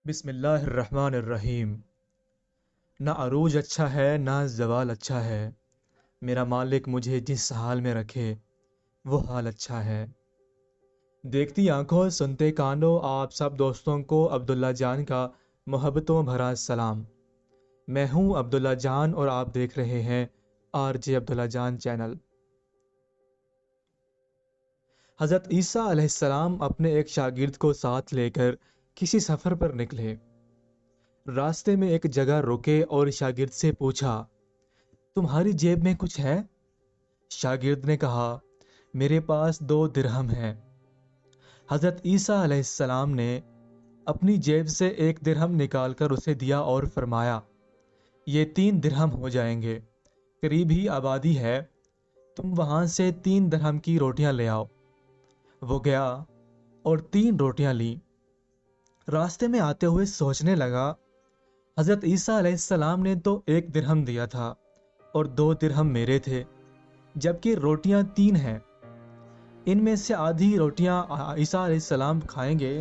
بسم اللہ الرحمن الرحیم۔ نہ عروج اچھا ہے نہ زوال اچھا ہے، میرا مالک مجھے جس حال میں رکھے وہ حال اچھا ہے۔ دیکھتی آنکھوں سنتے کانوں آپ سب دوستوں کو عبداللہ جان کا محبتوں بھرا سلام۔ میں ہوں عبداللہ جان اور آپ دیکھ رہے ہیں آر جے عبداللہ جان چینل۔ حضرت عیسیٰ علیہ السلام اپنے ایک شاگرد کو ساتھ لے کر کسی سفر پر نکلے۔ راستے میں ایک جگہ رکے اور شاگرد سے پوچھا، تمہاری جیب میں کچھ ہے؟ شاگرد نے کہا، میرے پاس 2 درہم ہیں۔ حضرت عیسیٰ علیہ السلام نے اپنی جیب سے 1 درہم نکال کر اسے دیا اور فرمایا، یہ 3 درہم ہو جائیں گے، قریب ہی آبادی ہے، تم وہاں سے 3 درہم کی روٹیاں لے آؤ۔ وہ گیا اور 3 روٹیاں لیں۔ راستے میں آتے ہوئے سوچنے لگا، حضرت عیسیٰ علیہ السلام نے تو 1 درہم دیا تھا اور 2 درہم میرے تھے، جبکہ روٹیاں 3 ہیں۔ ان میں سے آدھی روٹیاں عیسیٰ علیہ السلام کھائیں گے،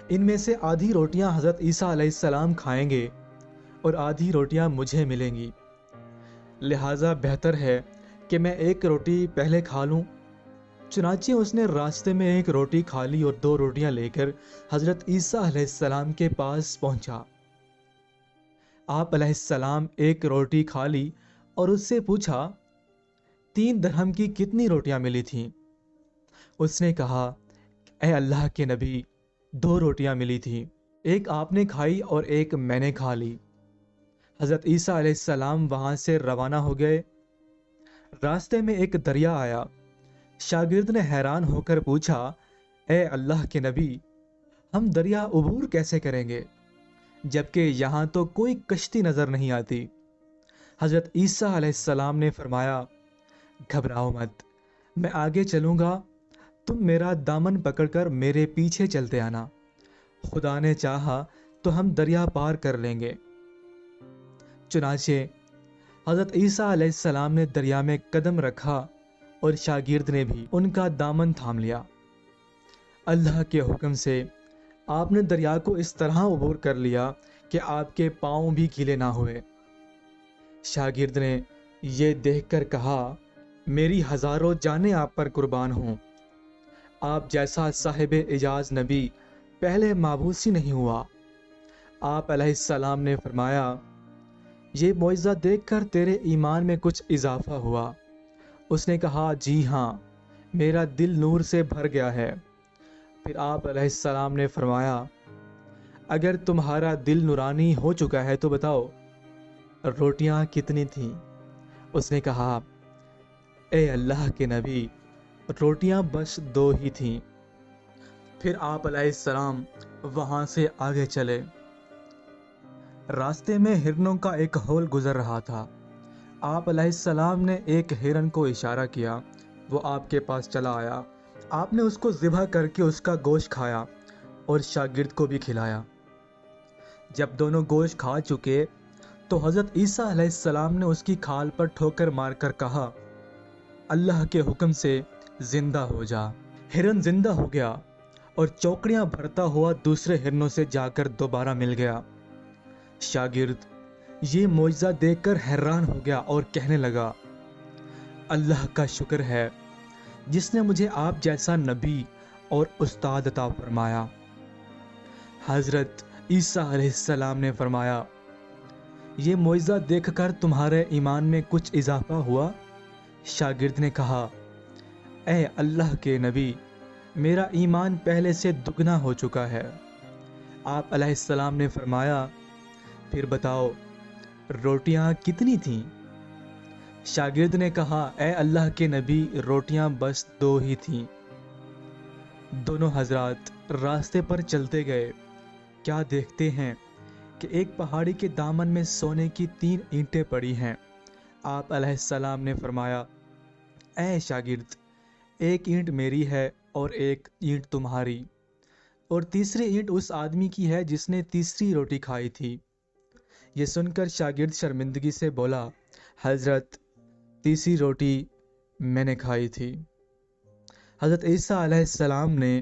ان میں سے آدھی روٹیاں حضرت عیسیٰ علیہ السلام کھائیں گے اور آدھی روٹیاں مجھے ملیں گی، لہٰذا بہتر ہے کہ میں 1 روٹی پہلے کھا لوں۔ چنانچہ اس نے راستے میں 1 روٹی کھا لی اور 2 روٹیاں لے کر حضرت عیسیٰ علیہ السلام کے پاس پہنچا۔ آپ علیہ السلام 1 روٹی کھا لی اور اس سے پوچھا، 3 درہم کی کتنی روٹیاں ملی تھیں؟ اس نے کہا، اے اللہ کے نبی، 2 روٹیاں ملی تھیں، 1 آپ نے کھائی اور 1 میں نے کھا لی۔ حضرت عیسیٰ علیہ السلام وہاں سے روانہ ہو گئے۔ راستے میں ایک دریا آیا۔ شاگرد نے حیران ہو کر پوچھا، اے اللہ کے نبی، ہم دریا عبور کیسے کریں گے جبکہ یہاں تو کوئی کشتی نظر نہیں آتی؟ حضرت عیسیٰ علیہ السلام نے فرمایا، گھبراؤ مت، میں آگے چلوں گا، تم میرا دامن پکڑ کر میرے پیچھے چلتے آنا، خدا نے چاہا تو ہم دریا پار کر لیں گے۔ چنانچہ حضرت عیسیٰ علیہ السلام نے دریا میں قدم رکھا اور شاگرد نے بھی ان کا دامن تھام لیا۔ اللہ کے حکم سے آپ نے دریا کو اس طرح عبور کر لیا کہ آپ کے پاؤں بھی گیلے نہ ہوئے۔ شاگرد نے یہ دیکھ کر کہا، میری ہزاروں جانیں آپ پر قربان ہوں، آپ جیسا صاحب اعجاز نبی پہلے مابعوث ہی نہیں ہوا۔ آپ علیہ السلام نے فرمایا، یہ معجزہ دیکھ کر تیرے ایمان میں کچھ اضافہ ہوا؟ اس نے کہا، جی ہاں، میرا دل نور سے بھر گیا ہے۔ پھر آپ علیہ السلام نے فرمایا، اگر تمہارا دل نورانی ہو چکا ہے تو بتاؤ روٹیاں کتنی تھیں؟ اس نے کہا، اے اللہ کے نبی، روٹیاں بس 2 ہی تھیں۔ پھر آپ علیہ السلام وہاں سے آگے چلے۔ راستے میں ہرنوں کا ایک ہول گزر رہا تھا۔ آپ علیہ السلام نے ایک ہرن کو اشارہ کیا، وہ آپ کے پاس چلا آیا۔ آپ نے اس کو ذبح کر کے اس کا گوشت کھایا اور شاگرد کو بھی کھلایا۔ جب دونوں گوشت کھا چکے تو حضرت عیسیٰ علیہ السلام نے اس کی کھال پر ٹھوکر مار کر کہا، اللہ کے حکم سے زندہ ہو جا۔ ہرن زندہ ہو گیا اور چوکڑیاں بھرتا ہوا دوسرے ہرنوں سے جا کر دوبارہ مل گیا۔ شاگرد یہ معجزہ دیکھ کر حیران ہو گیا اور کہنے لگا، اللہ کا شکر ہے جس نے مجھے آپ جیسا نبی اور استاد عطا فرمایا۔ حضرت عیسیٰ علیہ السلام نے فرمایا، یہ معجزہ دیکھ کر تمہارے ایمان میں کچھ اضافہ ہوا؟ شاگرد نے کہا، اے اللہ کے نبی، میرا ایمان پہلے سے دگنا ہو چکا ہے۔ آپ علیہ السلام نے فرمایا، پھر بتاؤ روٹیاں کتنی تھیں؟ شاگرد نے کہا، اے اللہ کے نبی، روٹیاں بس 2 ہی تھیں۔ دونوں حضرات راستے پر چلتے گئے۔ کیا دیکھتے ہیں کہ ایک پہاڑی کے دامن میں سونے کی 3 اینٹیں پڑی ہیں۔ آپ علیہ السلام نے فرمایا، اے شاگرد، 1 اینٹ میری ہے اور 1 اینٹ تمہاری، اور تیسری اینٹ اس آدمی کی ہے جس نے تیسری روٹی کھائی تھی۔ یہ سن کر شاگرد شرمندگی سے بولا، حضرت تیسری روٹی میں نے کھائی تھی۔ حضرت عیسیٰ علیہ السلام نے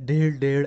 1.5